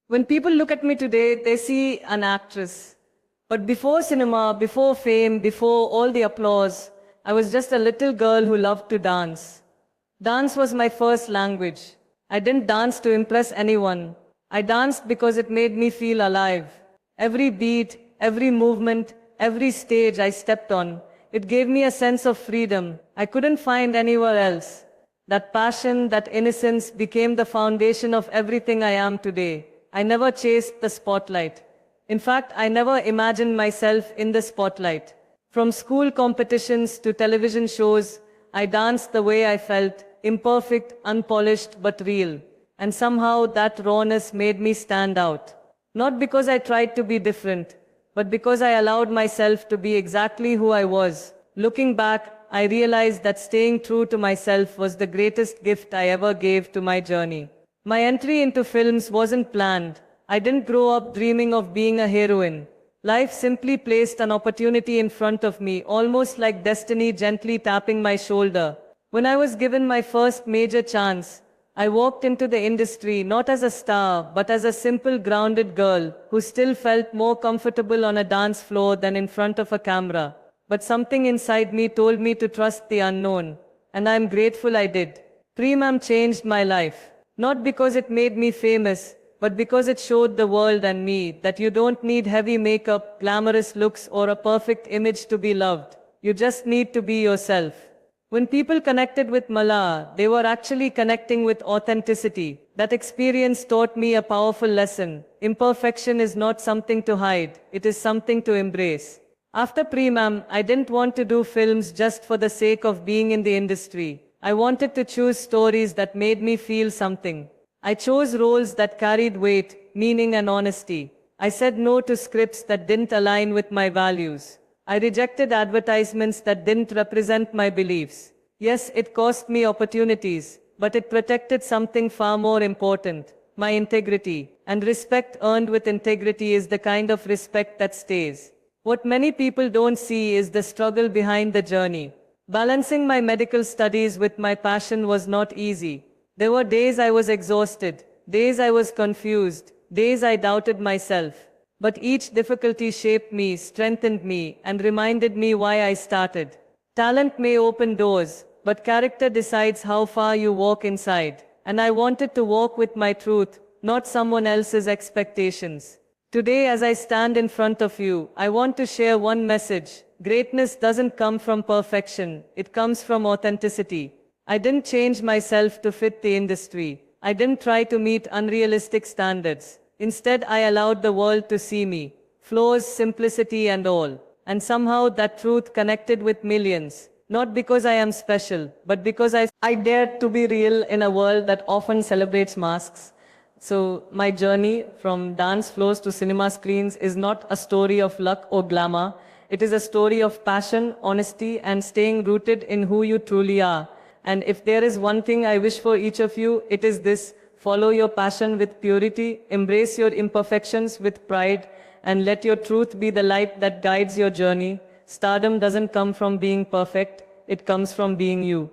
When people look at me today, they see an actress. But before cinema, before fame, before all the applause, I was just a little girl who loved to dance. Dance was my first language. I didn't dance to impress anyone. I danced because it made me feel alive. Every beat, every movement, every stage I stepped on, it gave me a sense of freedom I couldn't find anywhere else. That passion, that innocence became the foundation of everything I am today. I never chased the spotlight. In fact, I never imagined myself in the spotlight. From school competitions to television shows, I danced the way I felt, imperfect, unpolished, but real. And somehow that rawness made me stand out. Not because I tried to be different, but because I allowed myself to be exactly who I was. Looking back, I realized that staying true to myself was the greatest gift I ever gave to my journey. My entry into films wasn't planned. I didn't grow up dreaming of being a heroine. Life simply placed an opportunity in front of me, almost like destiny gently tapping my shoulder. When I was given my first major chance, I walked into the industry not as a star, but as a simple, grounded girl who still felt more comfortable on a dance floor than in front of a camera. But something inside me told me to trust the unknown, and I'm grateful I did. Premam changed my life. Not because it made me famous, but because it showed the world and me that you don't need heavy makeup, glamorous looks, or a perfect image to be loved. You just need to be yourself. When people connected with Mala, they were actually connecting with authenticity. That experience taught me a powerful lesson. Imperfection is not something to hide, it is something to embrace. After Premam, I didn't want to do films just for the sake of being in the industry. I wanted to choose stories that made me feel something. I chose roles that carried weight, meaning and honesty. I said no to scripts that didn't align with my values. I rejected advertisements that didn't represent my beliefs. Yes, it cost me opportunities, but it protected something far more important, my integrity. And respect earned with integrity is the kind of respect that stays. What many people don't see is the struggle behind the journey. Balancing my medical studies with my passion was not easy. There were days I was exhausted, days I was confused, days I doubted myself. But each difficulty shaped me, strengthened me, and reminded me why I started. Talent may open doors, but character decides how far you walk inside. And I wanted to walk with my truth, not someone else's expectations. Today, as I stand in front of you, I want to share one message. Greatness doesn't come from perfection, it comes from authenticity. I didn't change myself to fit the industry. I didn't try to meet unrealistic standards. Instead, I allowed the world to see me, flaws, simplicity, and all. And somehow that truth connected with millions. Not because I am special, but because I dared to be real in a world that often celebrates masks. So my journey from dance floors to cinema screens is not a story of luck or glamour. It is a story of passion, honesty, and staying rooted in who you truly are. And if there is one thing I wish for each of you, it is this: follow your passion with purity, embrace your imperfections with pride, and let your truth be the light that guides your journey. Stardom doesn't come from being perfect, it comes from being you.